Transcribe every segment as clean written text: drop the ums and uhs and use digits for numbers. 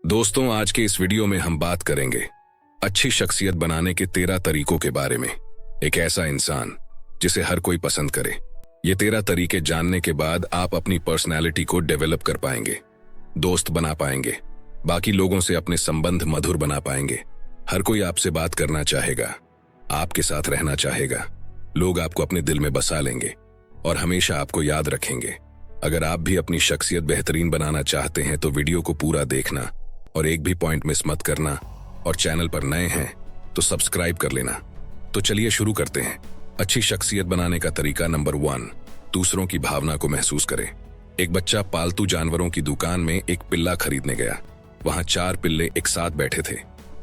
दोस्तों, आज के इस वीडियो में हम बात करेंगे अच्छी शख्सियत बनाने के 13 तरीकों के बारे में। एक ऐसा इंसान जिसे हर कोई पसंद करे। ये 13 तरीके जानने के बाद आप अपनी पर्सनैलिटी को डेवलप कर पाएंगे, दोस्त बना पाएंगे, बाकी लोगों से अपने संबंध मधुर बना पाएंगे। हर कोई आपसे बात करना चाहेगा, आपके साथ रहना चाहेगा, लोग आपको अपने दिल में बसा लेंगे और हमेशा आपको याद रखेंगे। अगर आप भी अपनी शख्सियत बेहतरीन बनाना चाहते हैं तो वीडियो को पूरा देखना और एक भी पॉइंट मिस मत करना, और चैनल पर नए हैं तो सब्सक्राइब कर लेना। तो चलिए शुरू करते हैं। अच्छी शख्सियत बनाने का तरीका नंबर 1, दूसरों की भावना को महसूस करें। एक बच्चा पालतू जानवरों की दुकान में एक पिल्ला खरीदने गया। वहां 4 पिल्ले एक साथ बैठे थे,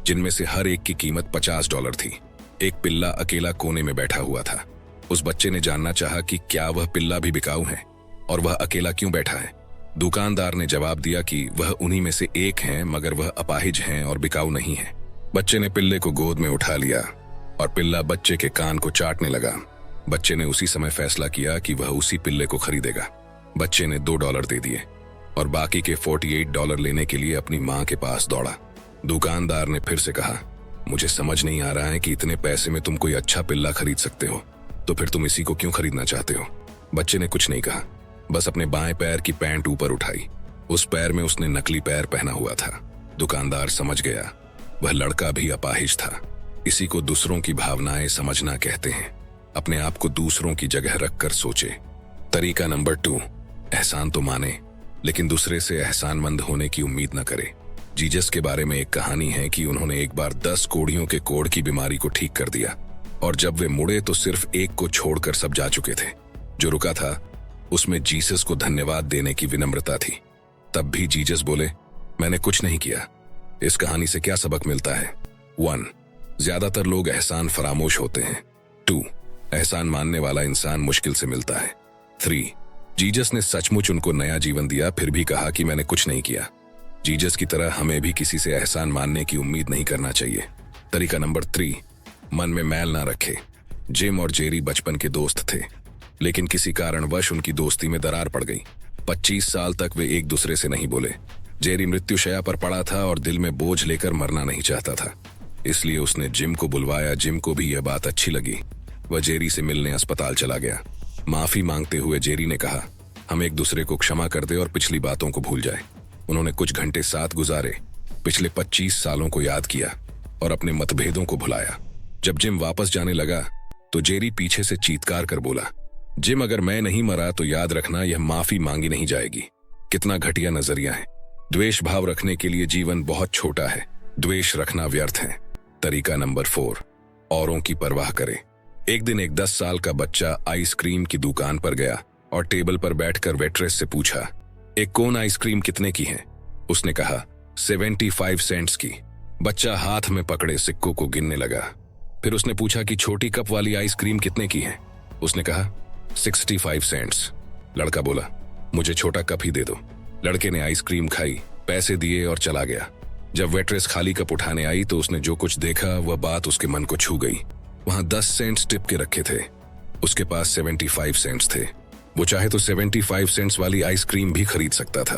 जिनमें से हर एक की कीमत $50 थी। एक पिल्ला अकेला कोने में बैठा हुआ था। उस बच्चे ने जानना चाहा कि क्या वह पिल्ला भी बिकाऊ है और वह अकेला क्यों बैठा है। दुकानदार ने जवाब दिया कि वह उन्हीं में से एक हैं, मगर वह अपाहिज हैं और बिकाऊ नहीं है। बच्चे ने पिल्ले को गोद में उठा लिया और पिल्ला बच्चे के कान को चाटने लगा। बच्चे ने उसी समय फैसला किया कि वह उसी पिल्ले को खरीदेगा। बच्चे ने $2 दे दिए और बाकी के $48 लेने के लिए अपनी माँ के पास दौड़ा। दुकानदार ने फिर से कहा, मुझे समझ नहीं आ रहा है कि इतने पैसे में तुम कोई अच्छा पिल्ला खरीद सकते हो, तो फिर तुम इसी को क्यों खरीदना चाहते हो। बच्चे ने कुछ नहीं कहा, बस अपने बाएं पैर की पैंट ऊपर उठाई। उस पैर में उसने नकली पैर पहना हुआ था। दुकानदार समझ गया, वह लड़का भी अपाहिज था। इसी को दूसरों की भावनाएं समझना कहते हैं। अपने आप को दूसरों की जगह रखकर सोचे। तरीका नंबर 2, एहसान तो माने, लेकिन दूसरे से एहसानमंद होने की उम्मीद न करे। जीसस के बारे में एक कहानी है कि उन्होंने एक बार 10 कोढ़ियों के कोढ़ की बीमारी को ठीक कर दिया, और जब वे मुड़े तो सिर्फ एक को छोड़कर सब जा चुके थे। जो रुका था उसमें जीसस को धन्यवाद देने की विनम्रता थी। तब भी जीसस बोले, मैंने कुछ नहीं किया। इस कहानी से क्या सबक मिलता है? 1, ज्यादातर लोग एहसान फरामोश होते हैं। 2, एहसान मानने वाला इंसान मुश्किल से मिलता है। 3, जीसस ने सचमुच उनको नया जीवन दिया, फिर भी कहा कि मैंने कुछ नहीं किया। जीसस की तरह हमें भी किसी से एहसान मानने की उम्मीद नहीं करना चाहिए। तरीका नंबर 3, मन में मैल ना रखे। जिम और जेरी बचपन के दोस्त थे, लेकिन किसी कारणवश उनकी दोस्ती में दरार पड़ गई। 25 साल तक वे एक दूसरे से नहीं बोले। जेरी मृत्युशैया पर पड़ा था और दिल में बोझ लेकर मरना नहीं चाहता था, इसलिए उसने जिम को बुलवाया। जिम को भी यह बात अच्छी लगी। वह जेरी से मिलने अस्पताल चला गया। माफी मांगते हुए जेरी ने कहा, हम एक दूसरे को क्षमा कर दे और पिछली बातों को भूल जाए। उन्होंने कुछ घंटे साथ गुजारे, पिछले 25 सालों को याद किया और अपने मतभेदों को भुलाया। जब जिम वापस जाने लगा तो जेरी पीछे से चीत्कार कर बोला, जिम, अगर मैं नहीं मरा तो याद रखना यह माफी मांगी नहीं जाएगी। कितना घटिया नजरिया है। द्वेष भाव रखने के लिए जीवन बहुत छोटा है, द्वेष रखना व्यर्थ है। तरीका नंबर 4, औरों की परवाह करे। एक दिन एक 10 साल का बच्चा आइसक्रीम की दुकान पर गया और टेबल पर बैठकर वेट्रेस से पूछा, एक कोन आइसक्रीम कितने की है? उसने कहा, 75 सेंट्स की। बच्चा हाथ में पकड़े सिक्कों को गिनने लगा। फिर उसने पूछा कि छोटी कप वाली आइसक्रीम कितने की है? उसने कहा, 65 सेंट्स। लड़का बोला, मुझे छोटा कप ही दे दो। लड़के ने आइसक्रीम खाई, पैसे दिए और चला गया। जब वेट्रेस खाली कप उठाने आई तो उसने जो कुछ देखा वह बात उसके मन को छू गई। वहां 10 सेंट्स टिप के रखे थे, उसके पास 75 सेंट्स थे। वो चाहे तो 75 सेंट्स वाली आइसक्रीम भी खरीद सकता था,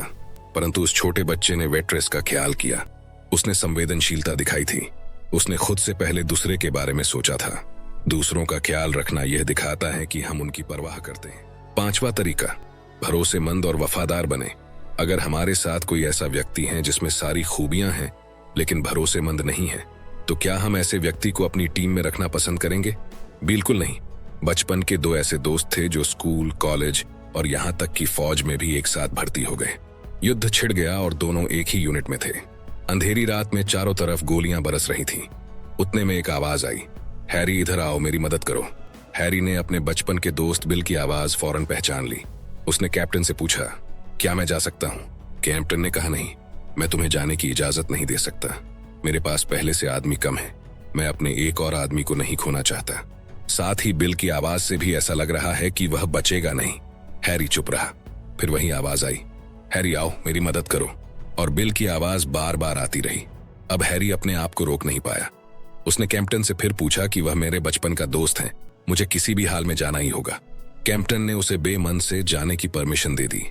परंतु उस छोटे बच्चे ने वेट्रेस का ख्याल किया। उसने संवेदनशीलता दिखाई थी। उसने खुद से पहले दूसरे के बारे में सोचा था। दूसरों का ख्याल रखना यह दिखाता है कि हम उनकी परवाह करते हैं। 5वां तरीका, भरोसेमंद और वफादार बने। अगर हमारे साथ कोई ऐसा व्यक्ति है जिसमें सारी खूबियां हैं लेकिन भरोसेमंद नहीं है, तो क्या हम ऐसे व्यक्ति को अपनी टीम में रखना पसंद करेंगे? बिल्कुल नहीं। बचपन के 2 ऐसे दोस्त थे जो स्कूल, कॉलेज और यहाँ तक कि फौज में भी एक साथ भर्ती हो गए। युद्ध छिड़ गया और दोनों एक ही यूनिट में थे। अंधेरी रात में चारों तरफ गोलियां बरस रही थीं। उतने में एक आवाज आई, हैरी इधर आओ, मेरी मदद करो। हैरी ने अपने बचपन के दोस्त बिल की आवाज फौरन पहचान ली। उसने कैप्टन से पूछा, क्या मैं जा सकता हूँ? कैप्टन ने कहा, नहीं, मैं तुम्हें जाने की इजाजत नहीं दे सकता। मेरे पास पहले से आदमी कम है। मैं अपने एक और आदमी को नहीं खोना चाहता। साथ ही बिल की आवाज से भी ऐसा लग रहा है कि वह बचेगा नहीं। हैरी चुप रहा। फिर वही आवाज आई, हैरी आओ, मेरी मदद करो। और बिल की आवाज बार बार आती रही। अब हैरी अपने आप को रोक नहीं पाया। उसने कैप्टन से फिर पूछा कि वह मेरे बचपन का दोस्त है, मुझे किसी भी हाल में जाना ही होगा। कैप्टन ने उसे बेमन से जाने की परमिशन दे दी।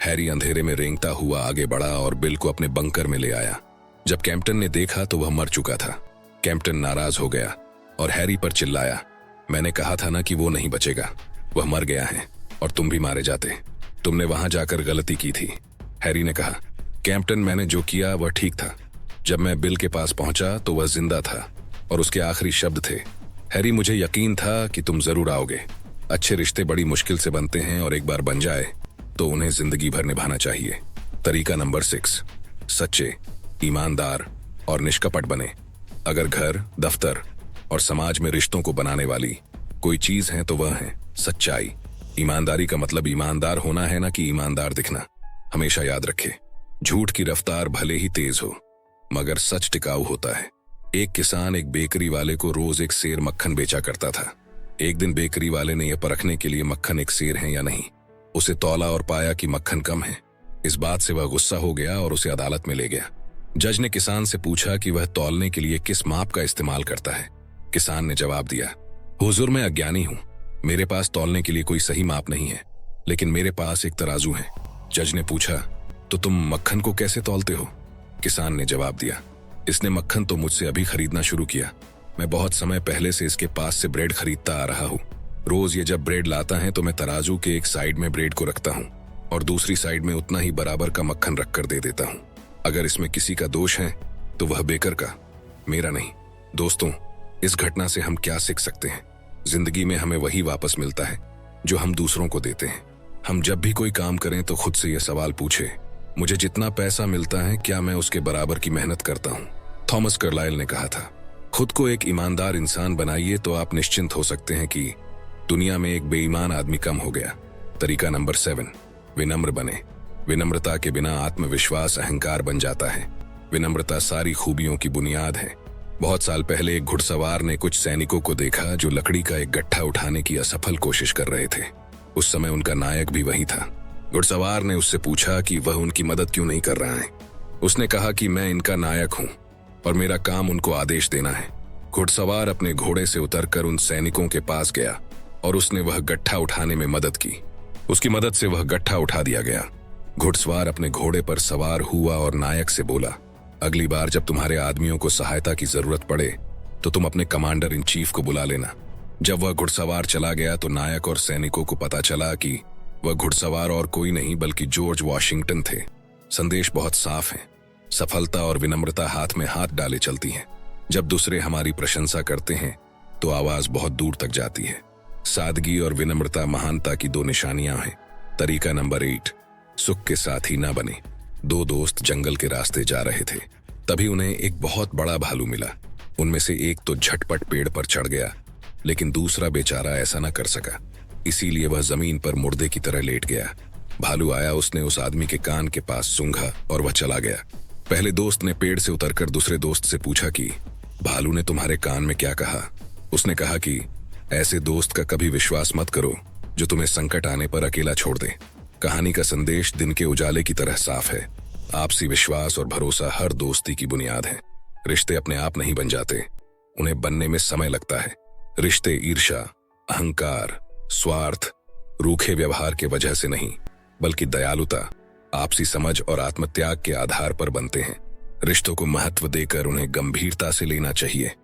हैरी अंधेरे में रेंगता हुआ आगे बढ़ा और बिल को अपने बंकर में ले आया। जब कैप्टन ने देखा तो वह मर चुका था। कैप्टन नाराज हो गया और हैरी पर चिल्लाया, मैंने कहा था ना कि वो नहीं बचेगा, वह मर गया है और तुम भी मारे जाते। तुमने वहां जाकर गलती की थी। हैरी ने कहा, कैप्टन मैंने जो किया वह ठीक था। जब मैं बिल के पास पहुंचा तो वह जिंदा था और उसके आखिरी शब्द थे, हैरी मुझे यकीन था कि तुम जरूर आओगे। अच्छे रिश्ते बड़ी मुश्किल से बनते हैं और एक बार बन जाए तो उन्हें जिंदगी भर निभाना चाहिए। तरीका नंबर 6, सच्चे, ईमानदार और निष्कपट बने। अगर घर, दफ्तर और समाज में रिश्तों को बनाने वाली कोई चीज है तो वह है सच्चाई। ईमानदारी का मतलब ईमानदार होना है ना कि ईमानदार दिखना। हमेशा याद रखे, झूठ की रफ्तार भले ही तेज हो मगर सच टिकाऊ होता है। एक किसान एक बेकरी वाले को रोज एक सेर मक्खन बेचा करता था। एक दिन बेकरी वाले ने यह परखने के लिए मक्खन एक सेर है या नहीं उसे तौला और पाया कि मक्खन कम है। इस बात से वह गुस्सा हो गया और उसे अदालत में ले गया। जज ने किसान से पूछा कि वह तौलने के लिए किस माप का इस्तेमाल करता है। किसान ने जवाब दिया, हुजूर मैं अज्ञानी हूँ, मेरे पास तौलने के लिए कोई सही माप नहीं है, लेकिन मेरे पास एक तराजू है। जज ने पूछा, तो तुम मक्खन को कैसे तौलते हो? किसान ने जवाब दिया, इसने मक्खन तो मुझसे अभी खरीदना शुरू किया। मैं बहुत समय पहले से इसके पास से ब्रेड खरीदता आ रहा हूँ। रोज ये जब ब्रेड लाता है तो मैं तराजू के एक साइड में ब्रेड को रखता हूँ और दूसरी साइड में उतना ही बराबर का मक्खन रखकर दे देता हूँ। अगर इसमें किसी का दोष है तो वह बेकर का, मेरा नहीं। दोस्तों, इस घटना से हम क्या सीख सकते हैं? जिंदगी में हमें वही वापस मिलता है जो हम दूसरों को देते हैं। हम जब भी कोई काम करें तो खुद से यह सवाल पूछे, मुझे जितना पैसा मिलता है क्या मैं उसके बराबर की मेहनत करता हूँ? थॉमस कार्लाइल ने कहा था, खुद को एक ईमानदार इंसान बनाइए तो आप निश्चिंत हो सकते हैं कि दुनिया में एक बेईमान आदमी कम हो गया। तरीका नंबर 7, विनम्र बने। विनम्रता के बिना आत्मविश्वास अहंकार बन जाता है। विनम्रता सारी खूबियों की बुनियाद है। बहुत साल पहले एक घुड़सवार ने कुछ सैनिकों को देखा जो लकड़ी का एक गट्ठा उठाने की असफल कोशिश कर रहे थे। उस समय उनका नायक भी वही था। घुड़सवार ने उससे पूछा कि वह उनकी मदद क्यों नहीं कर रहा है। उसने कहा कि मैं इनका नायक हूं और मेरा काम उनको आदेश देना है। घुड़सवार अपने घोड़े से उतरकर उन सैनिकों के पास गया और उसने वह गट्ठा उठाने में मदद की। उसकी मदद से वह गट्ठा उठा दिया गया। घुड़सवार अपने घोड़े पर सवार हुआ और नायक से बोला, अगली बार जब तुम्हारे आदमियों को सहायता की जरूरत पड़े तो तुम अपने कमांडर इन चीफ को बुला लेना। जब वह घुड़सवार चला गया तो नायक और सैनिकों को पता चला कि वह घुड़सवार और कोई नहीं बल्कि जॉर्ज वॉशिंगटन थे। संदेश बहुत साफ है, सफलता और विनम्रता हाथ में हाथ डाले चलती हैं। जब दूसरे हमारी प्रशंसा करते हैं तो आवाज बहुत दूर तक जाती है। सादगी और विनम्रता महानता की 2 निशानियां हैं। तरीका नंबर 8, सुख के साथी ना बने। 2 दोस्त जंगल के रास्ते जा रहे थे, तभी उन्हें एक बहुत बड़ा भालू मिला। उनमें से एक तो झटपट पेड़ पर चढ़ गया, लेकिन दूसरा बेचारा ऐसा न कर सका, इसीलिए वह जमीन पर मुर्दे की तरह लेट गया। भालू आया, उसने उस आदमी के कान के पास सूंघा और वह चला गया। पहले दोस्त ने पेड़ से उतरकर दूसरे दोस्त से पूछा कि भालू ने तुम्हारे कान में क्या कहा? उसने कहा कि ऐसे दोस्त का कभी विश्वास मत करो जो तुम्हें संकट आने पर अकेला छोड़ दे। कहानी का संदेश दिन के उजाले की तरह साफ है। आपसी विश्वास और भरोसा हर दोस्ती की बुनियाद है। रिश्ते अपने आप नहीं बन जाते, उन्हें बनने में समय लगता है। रिश्ते ईर्ष्या, अहंकार, स्वार्थ, रूखे व्यवहार के वजह से नहीं बल्कि दयालुता, आपसी समझ और आत्मत्याग के आधार पर बनते हैं। रिश्तों को महत्व देकर उन्हें गंभीरता से लेना चाहिए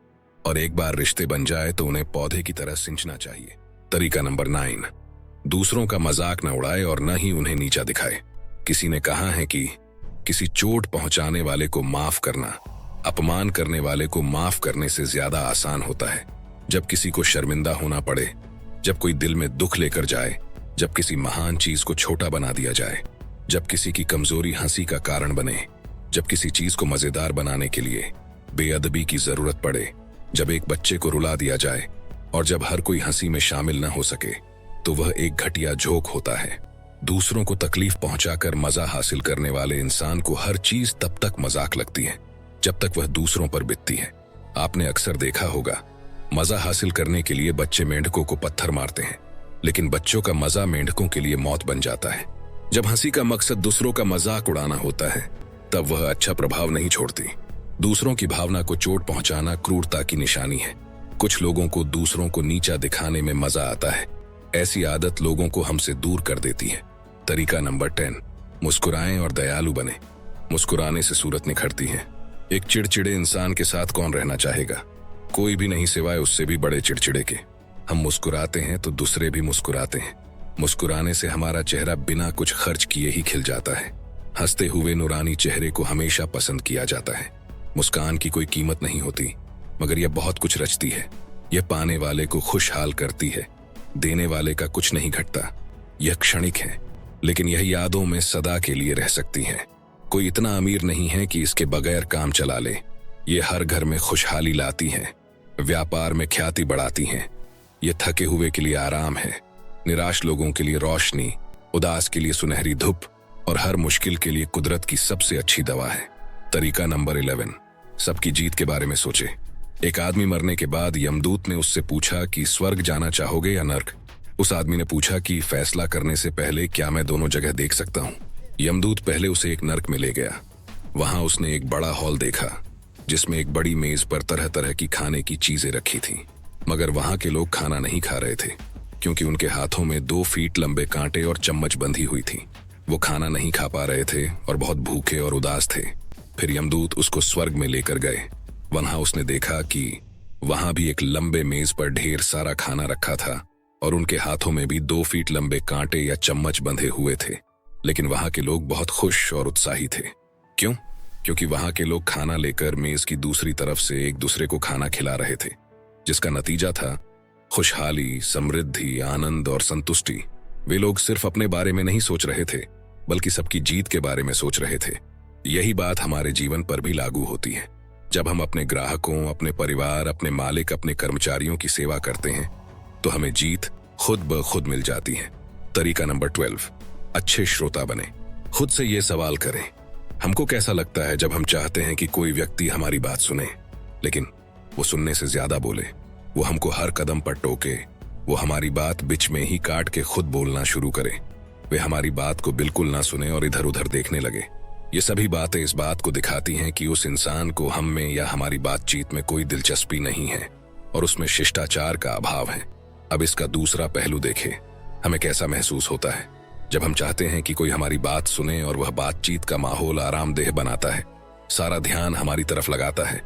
और एक बार रिश्ते बन जाए तो उन्हें पौधे की तरह सिंचना चाहिए। तरीका नंबर 9, दूसरों का मजाक न उड़ाए और न ही उन्हें नीचा दिखाए। किसी ने कहा है कि किसी चोट पहुंचाने वाले को माफ करना अपमान करने वाले को माफ करने से ज्यादा आसान होता है। जब किसी को शर्मिंदा होना पड़े, जब कोई दिल में दुख लेकर जाए, जब किसी महान चीज को छोटा बना दिया जाए, जब किसी की कमजोरी हंसी का कारण बने, जब किसी चीज को मजेदार बनाने के लिए बेअदबी की जरूरत पड़े, जब एक बच्चे को रुला दिया जाए और जब हर कोई हंसी में शामिल न हो सके तो वह एक घटिया झोंक होता है। दूसरों को तकलीफ पहुंचाकर मजा हासिल करने वाले इंसान को हर चीज तब तक मजाक लगती है जब तक वह दूसरों पर बीतती है। आपने अक्सर देखा होगा, मजा हासिल करने के लिए बच्चे मेंढकों को पत्थर मारते हैं, लेकिन बच्चों का मजा मेंढकों के लिए मौत बन जाता है। जब हंसी का मकसद दूसरों का मजाक उड़ाना होता है तब वह अच्छा प्रभाव नहीं छोड़ती। दूसरों की भावना को चोट पहुंचाना क्रूरता की निशानी है। कुछ लोगों को दूसरों को नीचा दिखाने में मजा आता है। ऐसी आदत लोगों को हमसे दूर कर देती है। तरीका नंबर 10, मुस्कुराएं और दयालु बने। मुस्कुराने से सूरत निखरती है। एक चिड़चिड़े इंसान के साथ कौन रहना चाहेगा? कोई भी नहीं, सिवाय उससे भी बड़े चिड़चिड़े के। हम मुस्कुराते हैं तो दूसरे भी मुस्कुराते हैं। मुस्कुराने से हमारा चेहरा बिना कुछ खर्च किए ही खिल जाता है। हंसते हुए नूरानी चेहरे को हमेशा पसंद किया जाता है। मुस्कान की कोई कीमत नहीं होती, मगर यह बहुत कुछ रचती है। यह पाने वाले को खुशहाल करती है, देने वाले का कुछ नहीं घटता। यह क्षणिक है, लेकिन यह यादों में सदा के लिए रह सकती है। कोई इतना अमीर नहीं है कि इसके बगैर काम चला ले। ये हर घर में खुशहाली लाती हैं, व्यापार में ख्याति बढ़ाती हैं। ये थके हुए के लिए आराम है, निराश लोगों के लिए रोशनी, उदास के लिए सुनहरी धूप और हर मुश्किल के लिए कुदरत की सबसे अच्छी दवा है। तरीका नंबर 11, सबकी जीत के बारे में सोचे। एक आदमी मरने के बाद यमदूत ने उससे पूछा कि स्वर्ग जाना चाहोगे या नर्क। उस आदमी ने पूछा कि फैसला करने से पहले क्या मैं दोनों जगह देख सकता हूँ। यमदूत पहले उसे एक नर्क में ले गया। वहां उसने एक बड़ा हॉल देखा, जिसमें एक बड़ी मेज पर तरह तरह की खाने की चीजें रखी थीं। मगर वहां के लोग खाना नहीं खा रहे थे, क्योंकि उनके हाथों में 2 फीट लंबे कांटे और चम्मच बंधी हुई थी। वो खाना नहीं खा पा रहे थे और बहुत भूखे और उदास थे। फिर यमदूत उसको स्वर्ग में लेकर गए। वहां उसने देखा कि वहां भी एक लंबे मेज पर ढेर सारा खाना रखा था और उनके हाथों में भी 2 फीट लंबे कांटे या चम्मच बंधे हुए थे। लेकिन वहां के लोग बहुत खुश और उत्साही थे। क्यों? क्योंकि वहां के लोग खाना लेकर मेज की दूसरी तरफ से एक दूसरे को खाना खिला रहे थे, जिसका नतीजा था खुशहाली, समृद्धि, आनंद और संतुष्टि। वे लोग सिर्फ अपने बारे में नहीं सोच रहे थे, बल्कि सबकी जीत के बारे में सोच रहे थे। यही बात हमारे जीवन पर भी लागू होती है। जब हम अपने ग्राहकों, अपने परिवार, अपने मालिक, अपने कर्मचारियों की सेवा करते हैं, तो हमें जीत खुद ब खुद मिल जाती है। तरीका नंबर 12, अच्छे श्रोता बने। खुद से ये सवाल करें, हमको कैसा लगता है जब हम चाहते हैं कि कोई व्यक्ति हमारी बात सुने, लेकिन वो सुनने से ज्यादा बोले, वो हमको हर कदम पर टोके, वो हमारी बात बीच में ही काट के खुद बोलना शुरू करे, वे हमारी बात को बिल्कुल ना सुने और इधर उधर देखने लगे। ये सभी बातें इस बात को दिखाती हैं कि उस इंसान को हम में या हमारी बातचीत में कोई दिलचस्पी नहीं है और उसमें शिष्टाचार का अभाव है। अब इसका दूसरा पहलू देखें, हमें कैसा महसूस होता है जब हम चाहते हैं कि कोई हमारी बात सुने और वह बातचीत का माहौल आरामदेह बनाता है, सारा ध्यान हमारी तरफ लगाता है,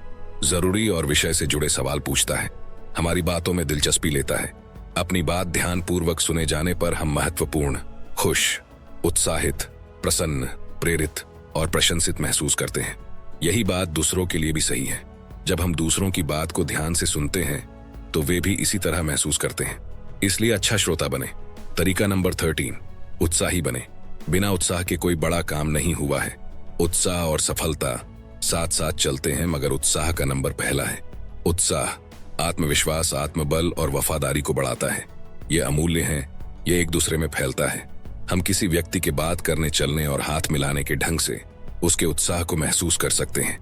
जरूरी और विषय से जुड़े सवाल पूछता है, हमारी बातों में दिलचस्पी लेता है। अपनी बात ध्यानपूर्वक सुने जाने पर हम महत्वपूर्ण, खुश, उत्साहित, प्रसन्न, प्रेरित और प्रशंसित महसूस करते हैं। यही बात दूसरों के लिए भी सही है। जब हम दूसरों की बात को ध्यान से सुनते हैं तो वे भी इसी तरह महसूस करते हैं। इसलिए अच्छा श्रोता बने। तरीका नंबर 13, उत्साही बने। बिना उत्साह के कोई बड़ा काम नहीं हुआ है। उत्साह और सफलता साथ साथ चलते हैं, मगर उत्साह का नंबर पहला है। उत्साह आत्मविश्वास, आत्मबल और वफादारी को बढ़ाता है। ये अमूल्य है, ये एक दूसरे में फैलता है। हम किसी व्यक्ति के बात करने, चलने और हाथ मिलाने के ढंग से उसके उत्साह को महसूस कर सकते हैं।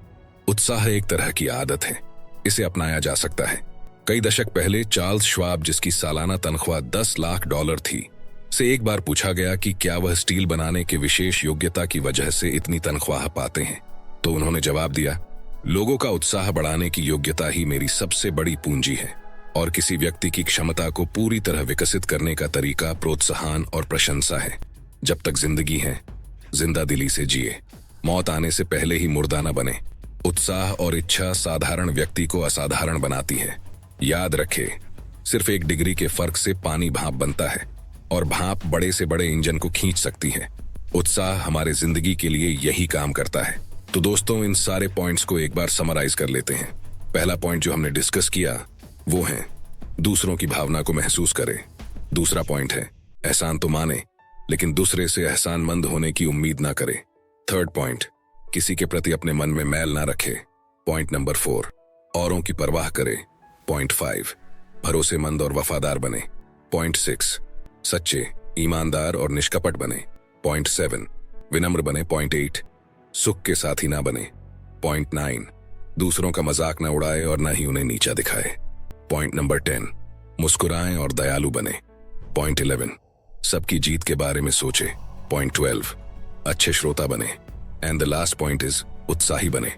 उत्साह एक तरह की आदत है, इसे अपनाया जा सकता है। कई दशक पहले चार्ल्स श्वाब, जिसकी सालाना तनख्वाह $10 लाख थी, से एक बार पूछा गया कि क्या वह स्टील बनाने के विशेष योग्यता की वजह से इतनी तनख्वाह पाते हैं, तो उन्होंने जवाब दिया, लोगों का उत्साह बढ़ाने की योग्यता ही मेरी सबसे बड़ी पूंजी है और किसी व्यक्ति की क्षमता को पूरी तरह विकसित करने का तरीका प्रोत्साहन और प्रशंसा है। जब तक जिंदगी है, जिंदा दिली से जिए, मौत आने से पहले ही मुर्दा न बने। उत्साह और इच्छा साधारण व्यक्ति को असाधारण बनाती है। याद रखे, सिर्फ 1 डिग्री के फर्क से पानी भाप बनता है और भाप बड़े से बड़े इंजन को खींच सकती है। उत्साह हमारे जिंदगी के लिए यही काम करता है। तो दोस्तों, इन सारे पॉइंट्स को एक बार समराइज कर लेते हैं। पहला पॉइंट जो हमने डिस्कस किया वो है दूसरों की भावना को महसूस करें। दूसरा पॉइंट है एहसान तो माने, लेकिन दूसरे से एहसानमंद होने की उम्मीद ना करें। थर्ड पॉइंट, किसी के प्रति अपने मन में मैल ना रखे। पॉइंट नंबर 4, औरों की परवाह करें। पॉइंट 5, भरोसेमंद और वफादार बने। पॉइंट 6, सच्चे, ईमानदार और निष्कपट बने। पॉइंट 7, विनम्र बने। पॉइंट 8, सुख के साथी ना बने। पॉइंट 9, दूसरों का मजाक ना उड़ाए और ना ही उन्हें नीचा दिखाए। पॉइंट नंबर 10, मुस्कुराएं और दयालु बने। पॉइंट 11, सबकी जीत के बारे में सोचे। पॉइंट 12, अच्छे श्रोता बने। And the last point is उत्साही बने।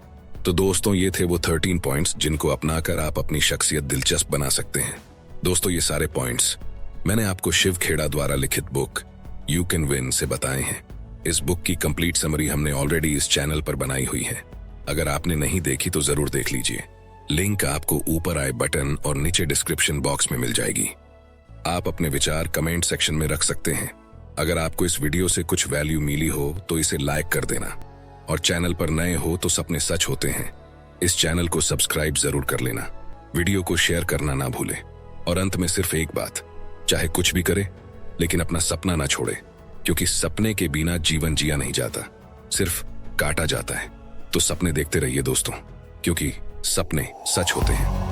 तो दोस्तों, ये थे वो 13 पॉइंट्स जिनको अपनाकर आप अपनी शख्सियत दिलचस्प बना सकते हैं। दोस्तों, ये सारे पॉइंट्स मैंने आपको शिव खेड़ा द्वारा लिखित बुक यू कैन विन से बताए हैं। इस बुक की कंप्लीट समरी हमने ऑलरेडी इस चैनल पर बनाई हुई है। अगर आपने नहीं देखी तो जरूर देख लीजिए। लिंक आपको ऊपर आए बटन और नीचे डिस्क्रिप्शन बॉक्स में मिल जाएगी। आप अपने विचार कमेंट सेक्शन में रख सकते हैं। अगर आपको इस वीडियो से कुछ वैल्यू मिली हो तो इसे लाइक कर देना, और चैनल पर नए हो तो सपने सच होते हैं इस चैनल को सब्सक्राइब जरूर कर लेना। वीडियो को शेयर करना ना भूलें। और अंत में सिर्फ एक बात, चाहे कुछ भी करे लेकिन अपना सपना ना छोड़े, क्योंकि सपने के बिना जीवन जिया नहीं जाता, सिर्फ काटा जाता है। तो सपने देखते रहिए दोस्तों, क्योंकि सपने सच होते हैं।